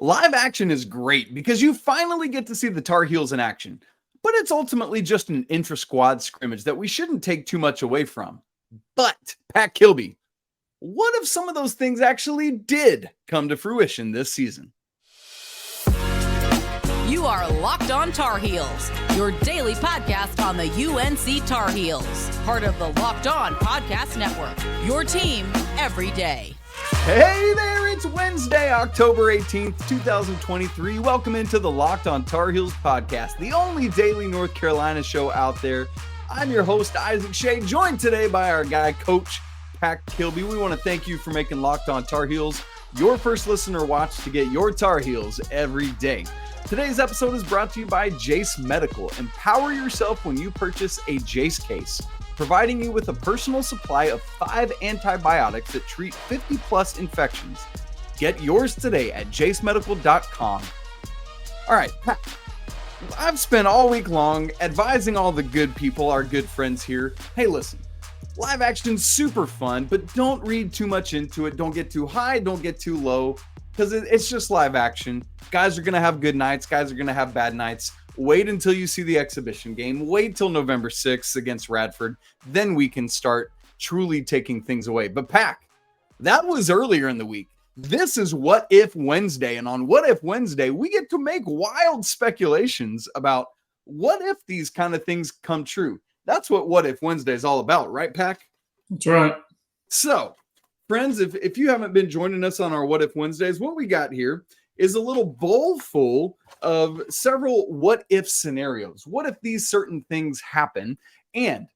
Live action is great because you finally get to see the Tar Heels in action, but it's ultimately just an intra-squad scrimmage that we shouldn't take too much away from. But, Pat Kilby, what if some of those things actually did come to fruition this season? You are Locked On Tar Heels, your daily podcast on the UNC Tar Heels, part of the Locked On Podcast Network, your team every day. Hey there, it's Wednesday, October 18th, 2023. Welcome into the Locked On Tar Heels podcast, the only daily North Carolina show out there. I'm your host, Isaac Shea, joined today by our guy, Coach Pat Kilby. We want to thank you for making Locked On Tar Heels your first listener watch to get your Tar Heels every day. Today's episode is brought to you by Jace Medical. Empower yourself when you purchase a Jace case, providing you with a personal supply of 5 antibiotics that treat 50-plus infections. Get yours today at jacemedical.com. All right, Pat, I've spent all week long advising all the good people, our good friends here, hey, listen, live action's super fun, but don't read too much into it. Don't get too high, don't get too low, because it's just live action. Guys are going to have good nights. Guys are going to have bad nights. Wait until you see the exhibition game. Wait till November 6th against Radford. Then we can start truly taking things away. But Pack, that was earlier in the week. This is What If Wednesday. And on What If Wednesday, we get to make wild speculations about what if these kind of things come true. That's what If Wednesday is all about, right, Pack? That's right. So, friends, if you haven't been joining us on our What If Wednesdays, what we got here is a little bowl full of several what if scenarios. What if these certain things happen? And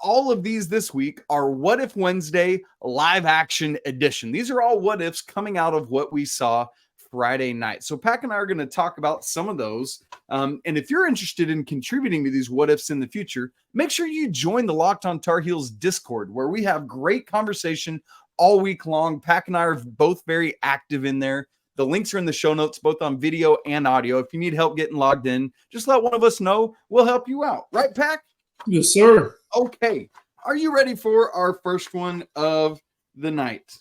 all of these this week are What If Wednesday live action edition. These are all what ifs coming out of what we saw Friday night. So Pack and I are going to talk about some of those. And if you're interested in contributing to these what ifs in the future, make sure you join the Locked On Tar Heels Discord, where we have great conversation all week long. Pack and I are both very active in there. The links are in the show notes, both on video and audio. If you need help getting logged in, just let one of us know. We'll help you out. Right, Pack? Yes, sir. Okay. Are you ready for our first one of the night?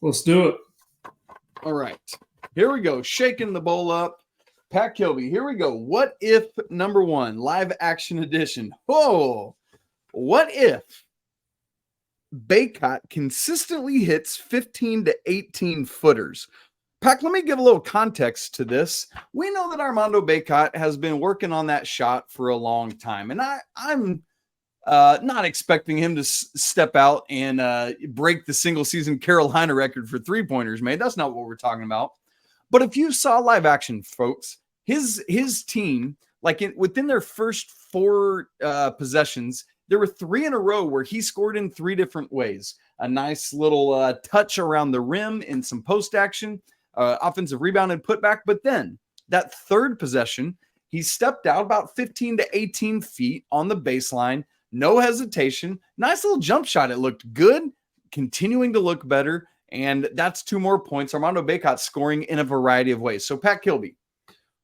Let's do it. All right. Here we go. Shaking the bowl up. Pat Kilby, here we go. What if number one, live action edition? Whoa. What if Bacot consistently hits 15 to 18 footers? Pack, let me give a little context to this. We know that Armando Bacot has been working on that shot for a long time, and I'm not expecting him to step out and break the single-season Carolina record for three-pointers, man. That's not what we're talking about. But if you saw live action, folks, his team, within their first 4 possessions, there were 3 in a row where he scored in 3 different ways. A nice little touch around the rim in some post action. Offensive rebound and putback, but then that third possession, he stepped out about 15 to 18 feet on the baseline, no hesitation, nice little jump shot. It looked good, continuing to look better, and that's 2 more points. Armando Bacot scoring in a variety of ways. So, Pat Kilby,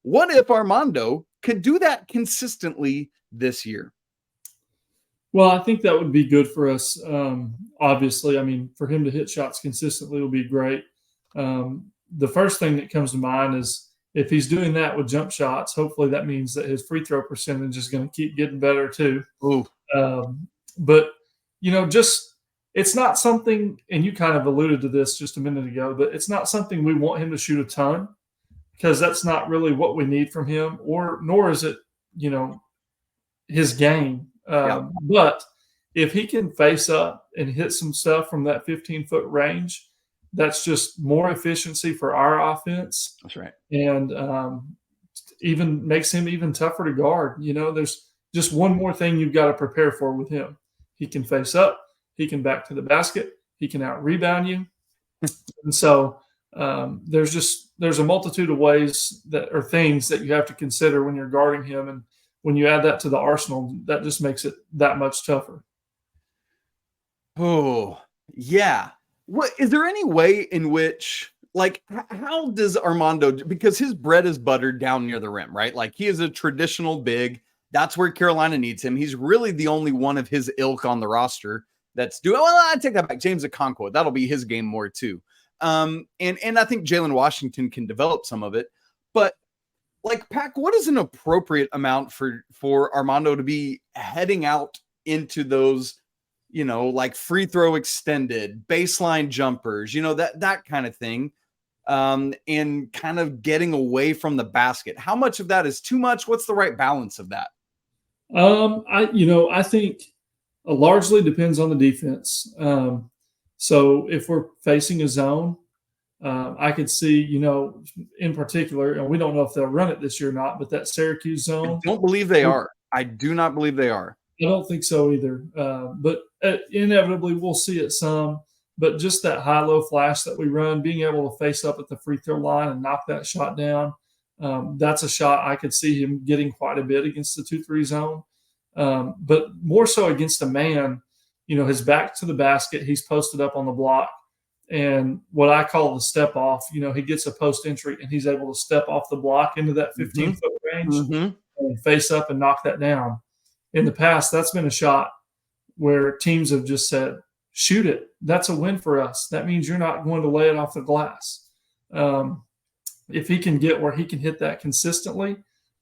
what if Armando could do that consistently this year? Well, I think that would be good for us. Obviously, I mean, for him to hit shots consistently will be great. The first thing that comes to mind is if he's doing that with jump shots, hopefully that means that his free throw percentage is going to keep getting better too. But, it's not something, and you kind of alluded to this just a minute ago, but it's not something we want him to shoot a ton, because that's not really what we need from him, nor is it, his game. But if he can face up and hit some stuff from that 15-foot range, that's just more efficiency for our offense. That's right. And even makes him even tougher to guard. There's just one more thing you've got to prepare for with him. He can face up. He can back to the basket. He can out-rebound you. And so there's a multitude of ways things that you have to consider when you're guarding him. And when you add that to the arsenal, that just makes it that much tougher. Oh, yeah. What is there any way in which, how does Armando, because his bread is buttered down near the rim, right? He is a traditional big. That's where Carolina needs him. He's really the only one of his ilk on the roster that's doing. Well, I take that back. James Okonkwo, that'll be his game more too. And I think Jalen Washington can develop some of it. But like, Pac, what is an appropriate amount for Armando to be heading out into those, like free throw extended, baseline jumpers, that kind of thing, and kind of getting away from the basket? How much of that is too much? What's the right balance of that? I think it largely depends on the defense. So if we're facing a zone, I could see, in particular, and we don't know if they'll run it this year or not, but that Syracuse zone. I don't believe they are. I do not believe they are. I don't think so either. But inevitably we'll see it some. But just that high-low flash that we run, being able to face up at the free throw line and knock that shot down, that's a shot I could see him getting quite a bit against the 2-3 zone. But more so against a man, his back to the basket, he's posted up on the block. And what I call the step off, he gets a post entry and he's able to step off the block into that 15-foot range and face up and knock that down. In the past, that's been a shot where teams have just said, shoot it. That's a win for us. That means you're not going to lay it off the glass. If he can get where he can hit that consistently,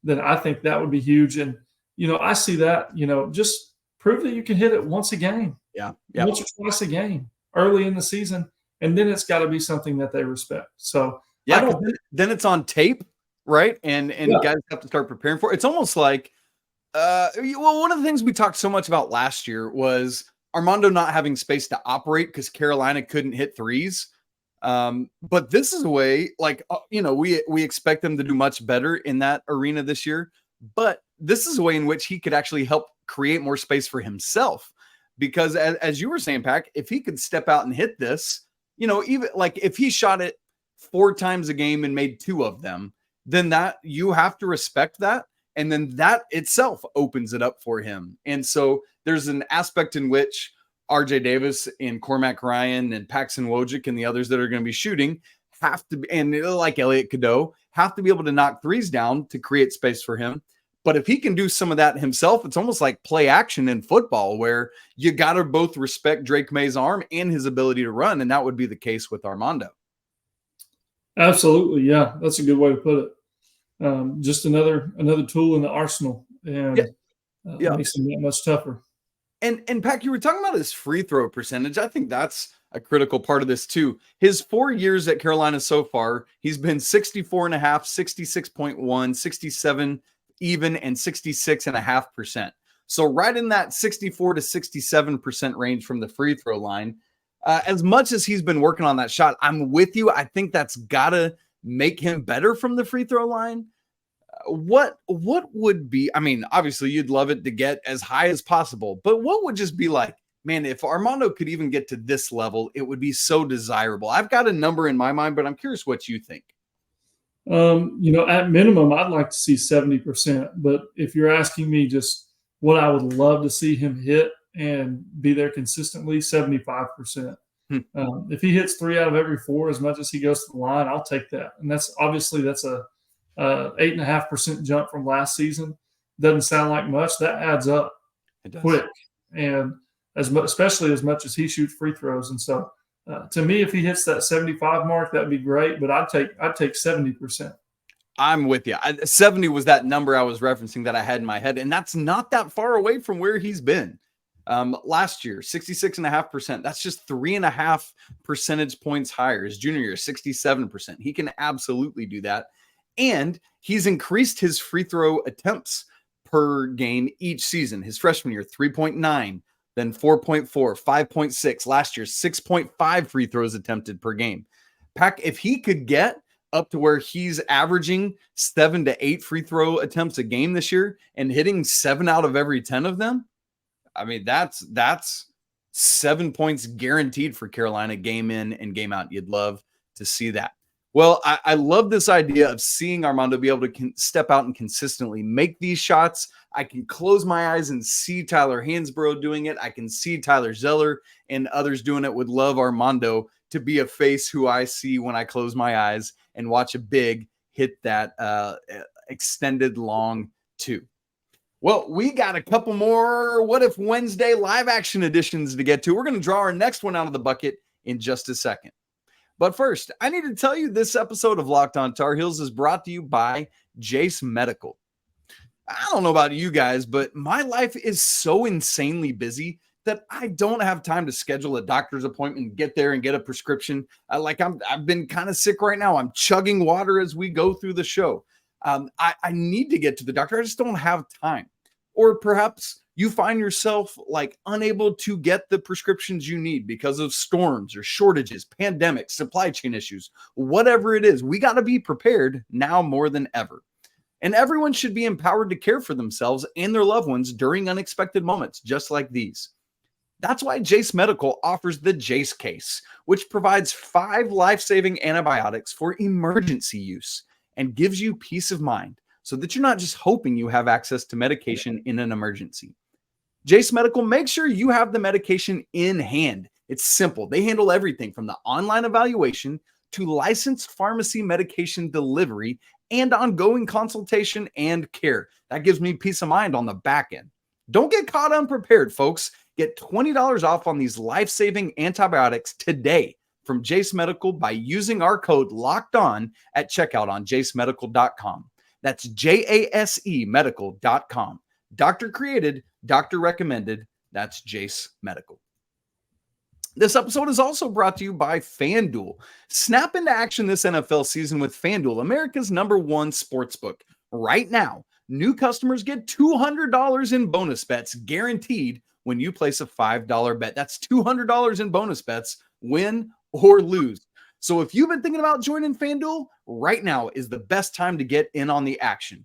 then I think that would be huge. And, I see that, just prove that you can hit it once a game. Yeah. Once or twice a game early in the season. And then it's got to be something that they respect. So then it's on tape, right? And guys have to start preparing for it. It's almost like, one of the things we talked so much about last year was Armando not having space to operate because Carolina couldn't hit threes. But this is a way, we expect them to do much better in that arena this year. But this is a way in which he could actually help create more space for himself. Because as you were saying, Pac, if he could step out and hit this, even like if he shot it 4 times a game and made 2 of them, then that you have to respect that. And then that itself opens it up for him. And so there's an aspect in which RJ Davis and Cormac Ryan and Paxton Wojcik and the others that are going to be shooting have to be, and like Elliot Cadeau, have to be able to knock threes down to create space for him. But if he can do some of that himself, it's almost like play action in football where you got to both respect Drake May's arm and his ability to run. And that would be the case with Armando. Absolutely. Yeah. That's a good way to put it. Just another tool in the arsenal, and makes him that much tougher. And Pac, you were talking about his free throw percentage. I think that's a critical part of this too. His 4 years at Carolina so far, he's been 64.5, 66.1, 67 even, and 66.5%. So right in that 64 to 67% range from the free throw line. As much as he's been working on that shot, I'm with you. I think that's gotta make him better from the free throw line. What would be, I mean, obviously you'd love it to get as high as possible, but what would just be like, man, if Armando could even get to this level, it would be so desirable. I've got a number in my mind, but I'm curious what you think. At minimum, I'd like to see 70%, but if you're asking me just what I would love to see him hit and be there consistently, 75%. If he hits 3 out of every 4 as much as he goes to the line, I'll take that. And that's a 8.5% jump from last season. Doesn't sound like much. That adds up quick, and especially as much as he shoots free throws. And so, to me, if he hits that 75 mark, that'd be great. But I'd take 70%. I'm with you. 70 was that number I was referencing that I had in my head, and that's not that far away from where he's been. Last year, 66.5%. That's just 3.5 percentage points higher. His junior year, 67%. He can absolutely do that. And he's increased his free throw attempts per game each season. His freshman year, 3.9, then 4.4, 5.6. Last year, 6.5 free throws attempted per game. Pac, if he could get up to where he's averaging 7 to 8 free throw attempts a game this year and hitting 7 out of every 10 of them, I mean, that's 7 points guaranteed for Carolina game in and game out. You'd love to see that. Well, I love this idea of seeing Armando be able to step out and consistently make these shots. I can close my eyes and see Tyler Hansbrough doing it. I can see Tyler Zeller and others doing it. Would love Armando to be a face who I see when I close my eyes and watch a big hit that extended long 2. Well, we got a couple more What If Wednesday live action editions to get to. We're going to draw our next one out of the bucket in just a second. But first, I need to tell you this episode of Locked On Tar Heels is brought to you by Jace Medical. I don't know about you guys, but my life is so insanely busy that I don't have time to schedule a doctor's appointment, get there and get a prescription. I've been kind of sick right now. I'm chugging water as we go through the show. I need to get to the doctor. I just don't have time. Or perhaps you find yourself like unable to get the prescriptions you need because of storms or shortages, pandemics, supply chain issues, whatever it is. We got to be prepared now more than ever. And everyone should be empowered to care for themselves and their loved ones during unexpected moments, just like these. That's why Jace Medical offers the Jace case, which provides 5 life-saving antibiotics for emergency use and gives you peace of mind so that you're not just hoping you have access to medication in an emergency. Jace Medical makes sure you have the medication in hand. It's simple. They handle everything from the online evaluation to licensed pharmacy medication delivery and ongoing consultation and care. That gives me peace of mind on the back end. Don't get caught unprepared, folks. Get $20 off on these life-saving antibiotics today from Jace Medical by using our code LOCKEDON at checkout on jacemedical.com. That's JASE medical.com. Doctor created, doctor recommended. That's Jace Medical. This episode is also brought to you by FanDuel. Snap into action this NFL season with FanDuel, America's #1 sportsbook. Right now, new customers get $200 in bonus bets guaranteed when you place a $5 bet. That's $200 in bonus bets, win or lose. So if you've been thinking about joining FanDuel, right now is the best time to get in on the action.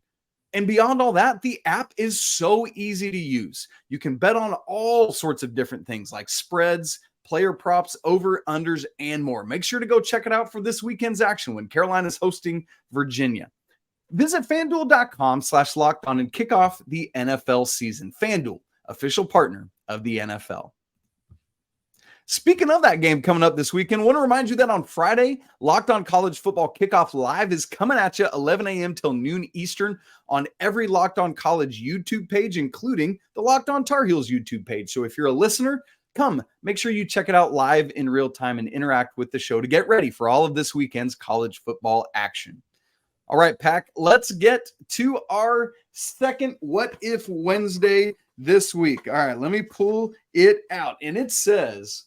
And beyond all that, the app is so easy to use. You can bet on all sorts of different things like spreads, player props, over, unders, and more. Make sure to go check it out for this weekend's action when Carolina is hosting Virginia. Visit FanDuel.com/lockedon and kick off the NFL season. FanDuel, official partner of the NFL. Speaking of that game coming up this weekend, I want to remind you that on Friday, Locked On College Football Kickoff Live is coming at you 11 a.m. till noon Eastern on every Locked On College YouTube page, including the Locked On Tar Heels YouTube page. So if you're a listener, come, make sure you check it out live in real time and interact with the show to get ready for all of this weekend's college football action. All right, Pack, let's get to our second What If Wednesday this week. All right, let me pull it out. And it says,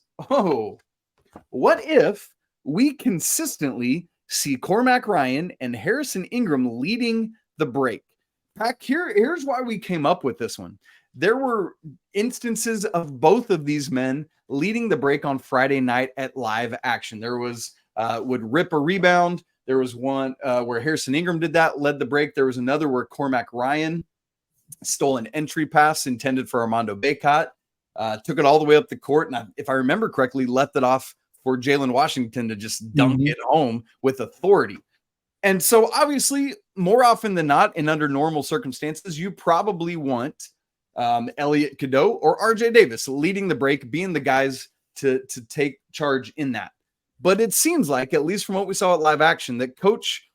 what if we consistently see Cormac Ryan and Harrison Ingram leading the break? Pack, here's why we came up with this one. There were instances of both of these men leading the break on Friday night at live action. There was would rip a rebound. There was one where Harrison Ingram did that, led the break. There was another where Cormac Ryan stole an entry pass intended for Armando Bacot, took it all the way up the court, and if I remember correctly, left it off for Jalen Washington to just dunk it home with authority. And so obviously, more often than not, and under normal circumstances, you probably want Elliot, Cadeau, or RJ Davis leading the break, being the guys to take charge in that. But it seems like, at least from what we saw at live action, that Coach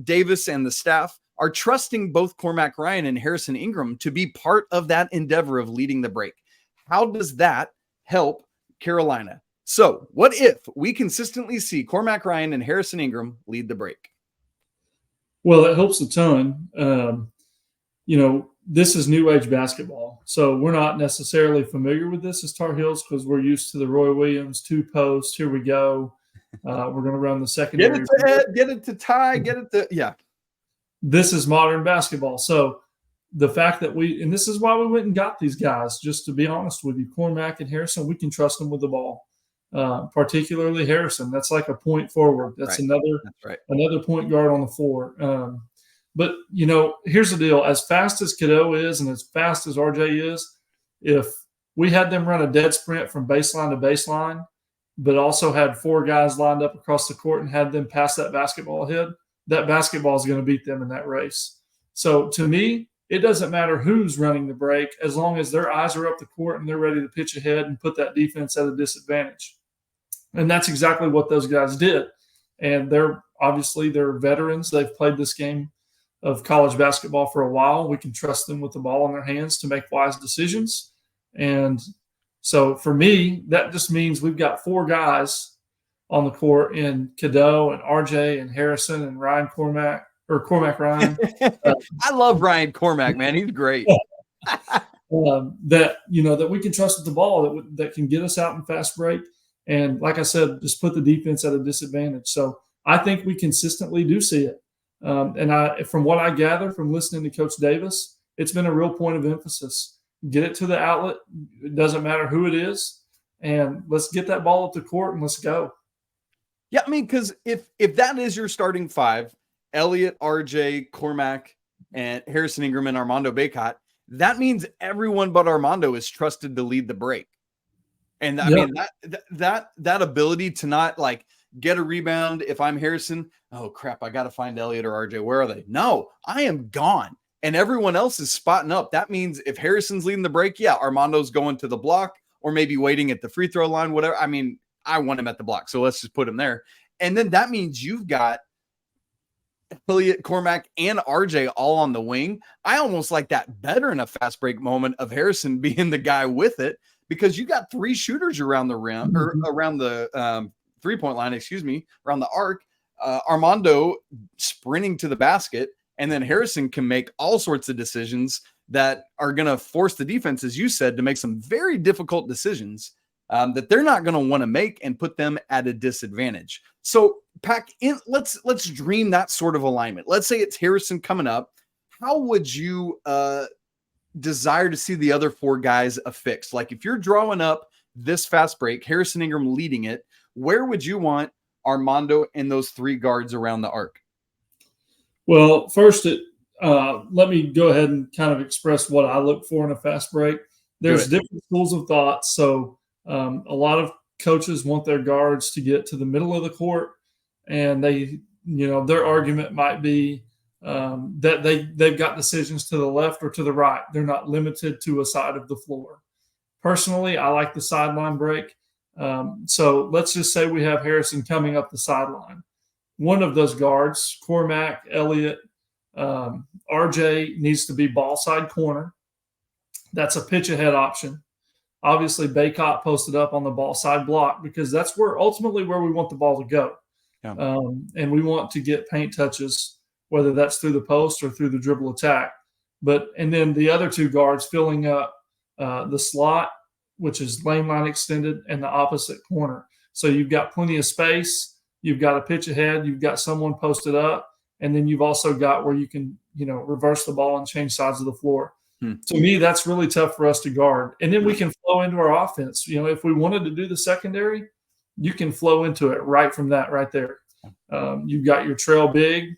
Davis and the staff are trusting both Cormac Ryan and Harrison Ingram to be part of that endeavor of leading the break. How does that help Carolina? So what if we consistently see Cormac Ryan and Harrison Ingram lead the break? Well, it helps a ton. This is new age basketball. So we're not necessarily familiar with this as Tar Heels because we're used to the Roy Williams 2 post. Here we go. We're going to run the secondary. Get it to Ed, get it to Ty, get it to, yeah. This is modern basketball. So the fact that and this is why we went and got these guys, just to be honest with you, Cormac and Harrison, we can trust them with the ball. Particularly Harrison. That's like a point forward. That's right. Another point guard on the floor. But, here's the deal. As fast as Cadeau is and as fast as RJ is, if we had them run a dead sprint from baseline to baseline, but also had 4 guys lined up across the court and had them pass that basketball ahead, that basketball is going to beat them in that race. So to me, it doesn't matter who's running the break as long as their eyes are up the court and they're ready to pitch ahead and put that defense at a disadvantage. And that's exactly what those guys did. And they're veterans. They've played this game of college basketball for a while. We can trust them with the ball in their hands to make wise decisions. And so for me, that just means we've got 4 guys on the court in Cadeau and RJ and Harrison and Cormac Ryan. I love Ryan Cormac, man. He's great. That we can trust with the ball that can get us out in fast break. And like I said, just put the defense at a disadvantage. So I think we consistently do see it. From what I gather from listening to Coach Davis, it's been a real point of emphasis. Get it to the outlet. It doesn't matter who it is. And let's get that ball up the court and let's go. Yeah, I mean, because if that is your starting five, Elliot, RJ, Cormac, and Harrison Ingram and Armando Bacot, that means everyone but Armando is trusted to lead the break. And I mean, that ability to not like get a rebound. If I'm Harrison, oh crap, I got to find Elliot or RJ. Where are they? No, I am gone. And everyone else is spotting up. That means if Harrison's leading the break, yeah, Armando's going to the block or maybe waiting at the free throw line, whatever. I mean, I want him at the block, so let's just put him there. And then that means you've got Elliot, Cormac, and RJ all on the wing. I almost like that better in a fast break moment of Harrison being the guy with it, because you got three shooters around the rim or around the 3-point line, around the arc. Armando sprinting to the basket, and then Harrison can make all sorts of decisions that are going to force the defense, as you said, to make some very difficult decisions that they're not going to want to make and put them at a disadvantage. So pack in, let's dream that sort of alignment. Let's say it's Harrison coming up. How would you desire to see the other four guys affixed? Like if you're drawing up this fast break, Harrison Ingram leading it, where would you want Armando and those three guards around the arc? Well, first, let me go ahead and kind of express what I look for in a fast break. There's different schools of thought. So a lot of coaches want their guards to get to the middle of the court, and their argument might be that they've got decisions to the left or to the right. They're not limited to a side of the floor. Personally, I like the sideline break. So let's just say we have Harrison coming up the sideline. One of those guards, Cormac, Elliot, RJ, needs to be ball side corner. That's a pitch ahead option. Obviously, Bacot posted up on the ball side block because that's ultimately where we want the ball to go. Yeah. And we want to get paint touches, whether that's through the post or through the dribble attack. And then the other two guards filling up the slot, which is lane line extended, and the opposite corner. So you've got plenty of space. You've got a pitch ahead. You've got someone posted up. And then you've also got where you can, reverse the ball and change sides of the floor. To me, that's really tough for us to guard. And then we can flow into our offense. If we wanted to do the secondary, you can flow into it right from that right there. You've got your trail big.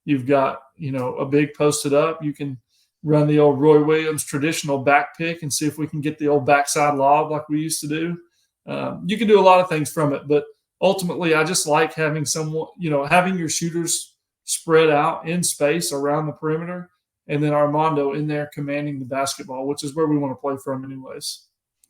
You've got, a big posted up. You can run the old Roy Williams traditional back pick and see if we can get the old backside lob like we used to do. You can do a lot of things from it, but ultimately I just like having someone, having your shooters spread out in space around the perimeter, and then Armando in there commanding the basketball, which is where we want to play from anyways.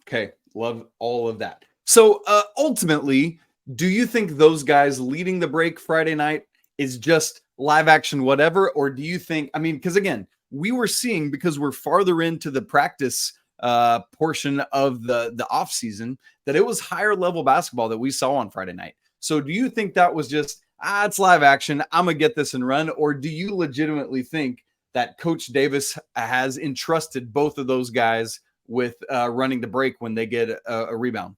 Okay. Love all of that. So ultimately, do you think those guys leading the break Friday night is just live action whatever? Or do you think, because again, we were seeing, because we're farther into the practice portion of the off season, that it was higher level basketball that we saw on Friday night. So do you think that was just, it's live action, I'm going to get this and run? Or do you legitimately think that Coach Davis has entrusted both of those guys with running the break when they get a rebound?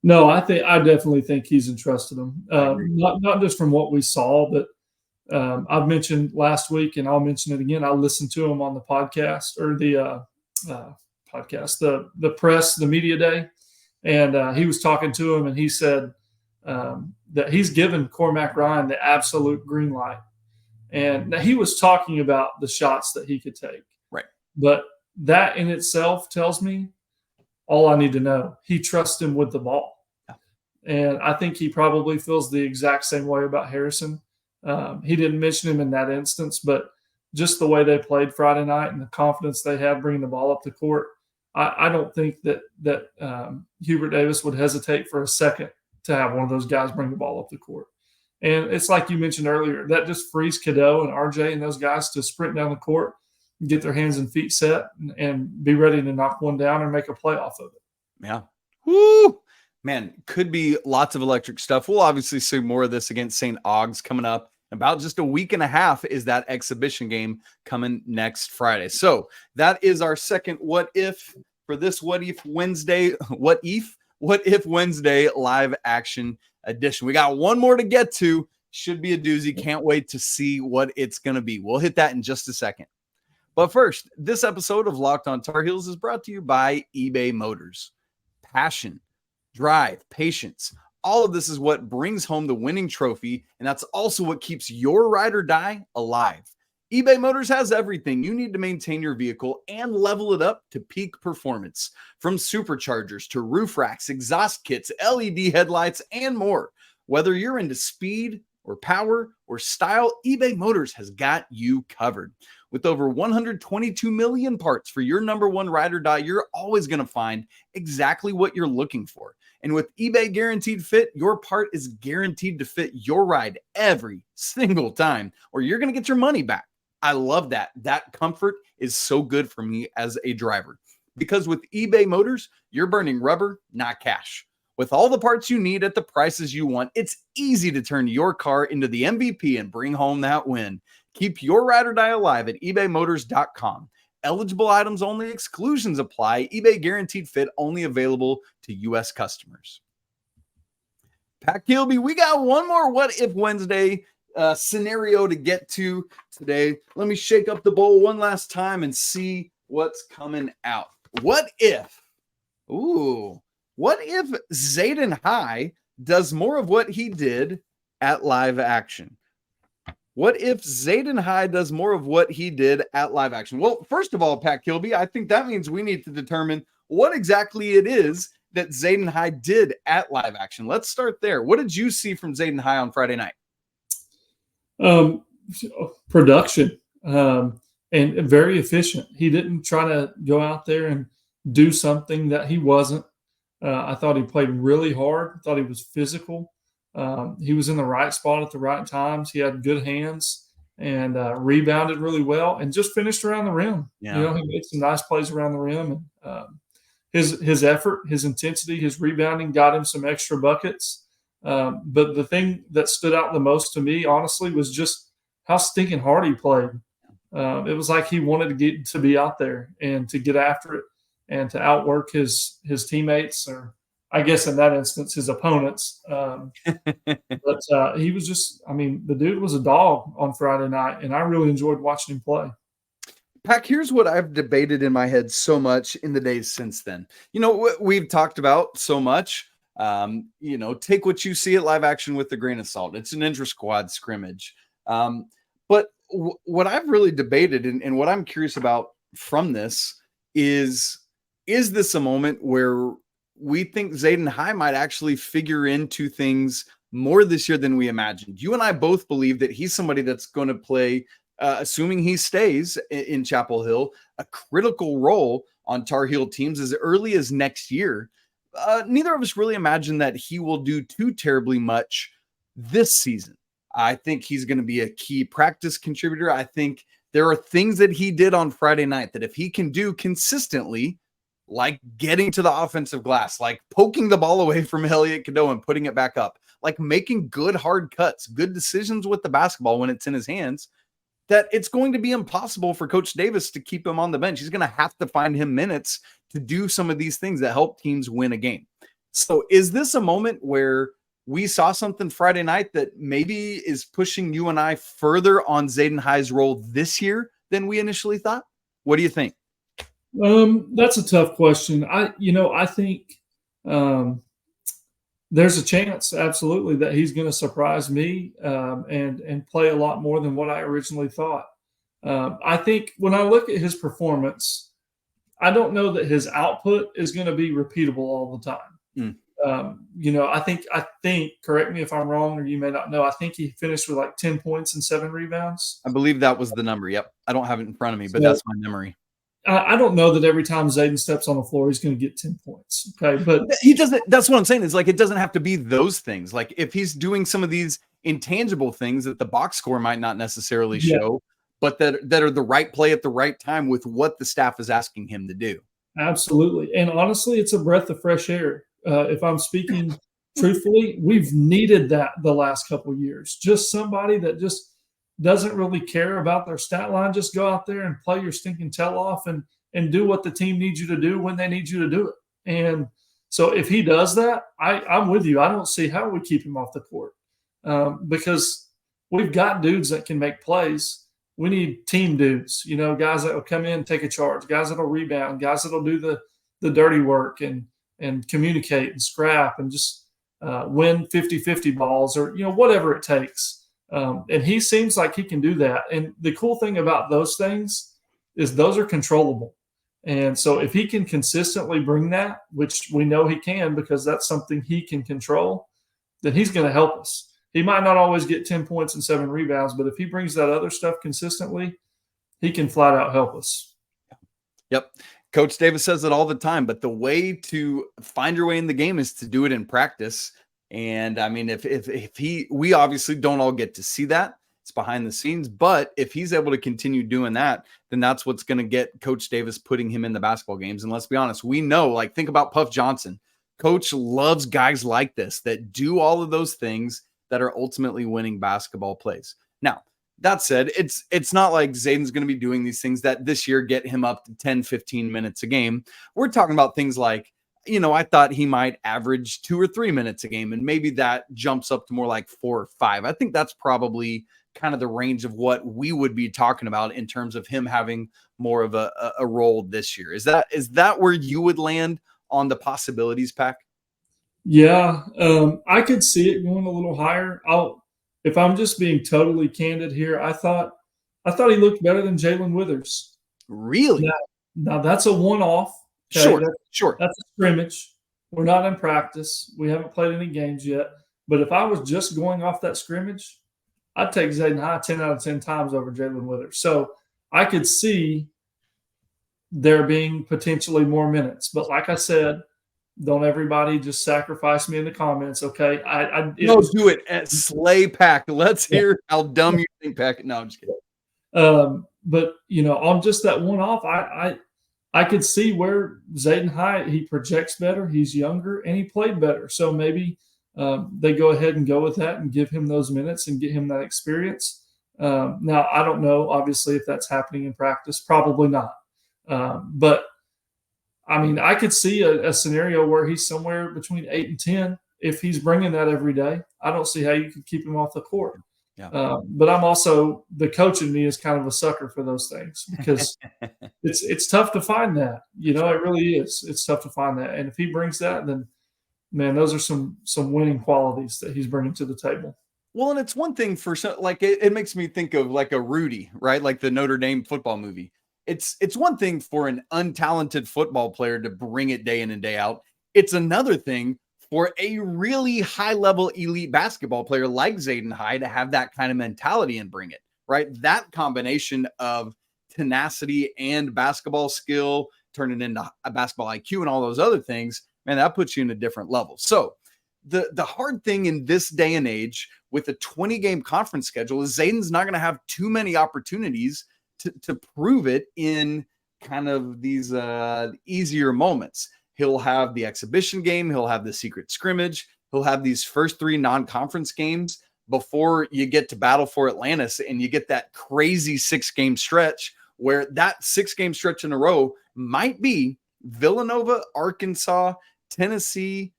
No, I definitely think he's entrusted them. Not just from what we saw, but I've mentioned last week, and I'll mention it again. I listened to him on the podcast, or the podcast, the press, the media day, and he was talking to him, and he said that he's given Cormac Ryan the absolute green light. And now he was talking about the shots that he could take. Right. But that in itself tells me all I need to know. He trusts him with the ball. Yeah. And I think he probably feels the exact same way about Harrison. He didn't mention him in that instance, but just the way they played Friday night and the confidence they had bringing the ball up the court, I don't think that Hubert Davis would hesitate for a second to have one of those guys bring the ball up the court. And it's like you mentioned earlier, that just frees Cadeau and RJ and those guys to sprint down the court, get their hands and feet set, and be ready to knock one down or make a play off of it. Yeah. Woo! Man, could be lots of electric stuff. We'll obviously see more of this against St. Augs coming up. About just a week and a half is that exhibition game coming next Friday. So that is our second what if for this What If Wednesday live action edition. We got one more to get to. Should be a doozy. Can't wait to see what it's going to be. We'll hit that in just a second. But first, this episode of Locked on Tar Heels is brought to you by eBay Motors. Passion, drive, patience. All of this is what brings home the winning trophy, and that's also what keeps your ride or die alive. eBay Motors has everything you need to maintain your vehicle and level it up to peak performance. From superchargers to roof racks, exhaust kits, LED headlights, and more. Whether you're into speed or power or style, eBay Motors has got you covered. With over 122 million parts for your number one ride or die, you're always going to find exactly what you're looking for. And with eBay Guaranteed Fit, your part is guaranteed to fit your ride every single time, or you're going to get your money back. I love that. That comfort is so good for me as a driver. Because with eBay Motors, you're burning rubber, not cash. With all the parts you need at the prices you want, it's easy to turn your car into the MVP and bring home that win. Keep your ride or die alive at ebaymotors.com. Eligible items only, exclusions apply. eBay Guaranteed Fit only available to U.S. customers. Pat Kilby, we got one more What If Wednesday scenario to get to today. Let me shake up the bowl one last time and see what's coming out. What if Zayden High does more of what he did at live action? What if Zayden High does more of what he did at live action? Well, first of all, Pat Kilby, I think that means we need to determine what exactly it is that Zayden High did at live action. Let's start there. What did you see from Zayden High on Friday night? Production and very efficient. He didn't try to go out there and do something that he wasn't. I thought he played really hard. I thought he was physical. He was in the right spot at the right times. He had good hands and rebounded really well and just finished around the rim. Yeah. You know, he made some nice plays around the rim. And his effort, his intensity, his rebounding got him some extra buckets. But the thing that stood out the most to me, honestly, was just how stinking hard he played. It was like he wanted to be out there and to get after it and to outwork his teammates, or I guess in that instance, his opponents. But he was just, I mean, the dude was a dog on Friday night, and I really enjoyed watching him play. Pac, here's what I've debated in my head so much in the days since then. You know, we've talked about so much. Take what you see at live action with a grain of salt. It's an intra-squad scrimmage. But what I've really debated and what I'm curious about from this is this a moment where we think Zayden High might actually figure into things more this year than we imagined? You and I both believe that he's somebody that's going to play, assuming he stays in Chapel Hill, a critical role on Tar Heel teams as early as next year. Neither of us really imagine that he will do too terribly much this season. I think he's going to be a key practice contributor. I think there are things that he did on Friday night that if he can do consistently, like getting to the offensive glass, like poking the ball away from Elliot Cadeau and putting it back up, like making good hard cuts, good decisions with the basketball when it's in his hands, that it's going to be impossible for Coach Davis to keep him on the bench. He's going to have to find him minutes to do some of these things that help teams win a game. So is this a moment where we saw something Friday night that maybe is pushing you and I further on Zayden High's role this year than we initially thought? What do you think? That's a tough question. I think there's a chance, absolutely, that he's going to surprise me and play a lot more than what I originally thought. I think when I look at his performance, I don't know that his output is going to be repeatable all the time. I think, correct me if I'm wrong, or you may not know, I think he finished with like 10 points and 7 rebounds. I believe that was the number. Yep. I don't have it in front of me, but that's my memory. I don't know that every time Zayden steps on the floor, he's going to get 10 points. Okay. But he doesn't, that's what I'm saying. It's like, it doesn't have to be those things. Like if he's doing some of these intangible things that the box score might not necessarily show, but that are the right play at the right time with what the staff is asking him to do. Absolutely. And honestly, it's a breath of fresh air. If I'm speaking truthfully, we've needed that the last couple of years. Just somebody that just doesn't really care about their stat line. Just go out there and play your stinking tail off and do what the team needs you to do when they need you to do it. And so if he does that, I'm with you. I don't see how we keep him off the court because we've got dudes that can make plays. We need team dudes, guys that will come in and take a charge, guys that will rebound, guys that will do the dirty work and communicate and scrap and just win 50-50 balls or, whatever it takes. And he seems like he can do that. And the cool thing about those things is those are controllable. And so if he can consistently bring that, which we know he can because that's something he can control, then he's going to help us. He might not always get 10 points and 7 rebounds, but if he brings that other stuff consistently, he can flat out help us. Yep. Coach Davis says it all the time, but the way to find your way in the game is to do it in practice. And I mean, we obviously don't all get to see that. It's behind the scenes, but if he's able to continue doing that, then that's what's going to get Coach Davis putting him in the basketball games. And let's be honest, we know, think about Puff Johnson. Coach loves guys like this that do all of those things that are ultimately winning basketball plays. Now, that said, it's not like Zayden's going to be doing these things that this year get him up to 10, 15 minutes a game. We're talking about things like, I thought he might average 2 or 3 minutes a game, and maybe that jumps up to more like 4 or 5. I think that's probably kind of the range of what we would be talking about in terms of him having more of a role this year. Is that where you would land on the possibilities, Pack? Yeah, I could see it going a little higher. If I'm just being totally candid here, I thought he looked better than Jalen Withers. Really? Now that's a one-off. Okay? Sure. That's a scrimmage. We're not in practice. We haven't played any games yet. But if I was just going off that scrimmage, I'd take Zaden High 10 out of 10 times over Jalen Withers. So I could see there being potentially more minutes. But like I said, don't everybody just sacrifice me in the comments, okay? Do it at Slay Pack. Let's hear how dumb you think, Pack. No, I'm just kidding. But on just that one off, I could see where Zayden High, he projects better, he's younger, and he played better. So maybe they go ahead and go with that and give him those minutes and get him that experience. Now, I don't know, obviously, if that's happening in practice. Probably not. But I mean, I could see a scenario where he's somewhere between 8 and 10 if he's bringing that every day. I don't see how you could keep him off the court. Yeah. But I'm also, the coach in me is kind of a sucker for those things because it's tough to find that. It really is. It's tough to find that. And if he brings that, then, man, those are some winning qualities that he's bringing to the table. Well, and it's one thing for it makes me think of like a Rudy, right? Like the Notre Dame football movie. It's one thing for an untalented football player to bring it day in and day out. It's another thing for a really high-level elite basketball player like Zaden High to have that kind of mentality and bring it, right? That combination of tenacity and basketball skill, turn it into a basketball IQ and all those other things, man, that puts you in a different level. So the hard thing in this day and age with a 20-game conference schedule is Zayden's not going to have too many opportunities to prove it in kind of these easier moments. He'll have the exhibition game. He'll have the secret scrimmage. He'll have these first 3 non-conference games before you get to battle for Atlantis and you get that crazy 6-game stretch where that 6-game stretch in a row might be Villanova, Arkansas, Tennessee,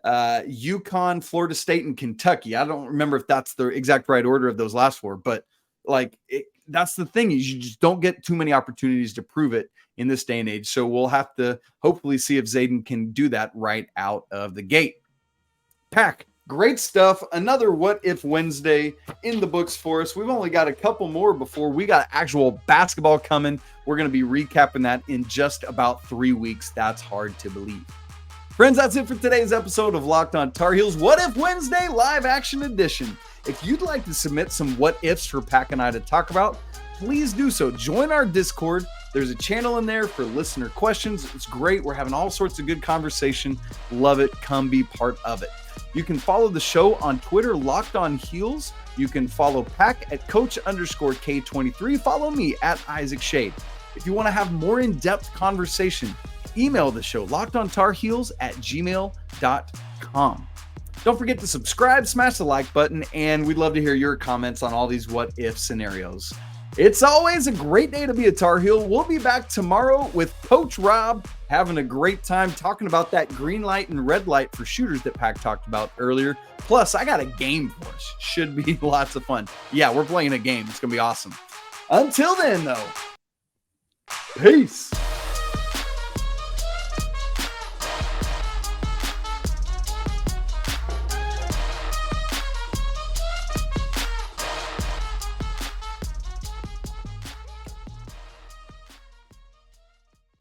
UConn, Florida State, and Kentucky. I don't remember if that's the exact right order of those last 4, but that's the thing is you just don't get too many opportunities to prove it in this day and age. So we'll have to hopefully see if Zaden can do that right out of the gate. Pack, great stuff. Another What If Wednesday in the books for us. We've only got a couple more before we got actual basketball coming. We're going to be recapping that in just about 3 weeks. That's hard to believe. Friends, that's it for today's episode of Locked On Tar Heels What If Wednesday live action edition. If you'd like to submit some what ifs for Pack and I to talk about, please do so. Join our Discord. There's a channel in there for listener questions. It's great. We're having all sorts of good conversation. Love it. Come be part of it. You can follow the show on Twitter, Locked On Heels. You can follow Pack at Coach_K23. Follow me at Isaac Shade. If you want to have more in-depth conversation, email the show, lockedontarheels@gmail.com. Don't forget to subscribe, smash the like button, and we'd love to hear your comments on all these what-if scenarios. It's always a great day to be a Tar Heel. We'll be back tomorrow with Coach Rob having a great time talking about that green light and red light for shooters that Pac talked about earlier. Plus, I got a game for us. Should be lots of fun. Yeah, we're playing a game. It's going to be awesome. Until then, though, peace.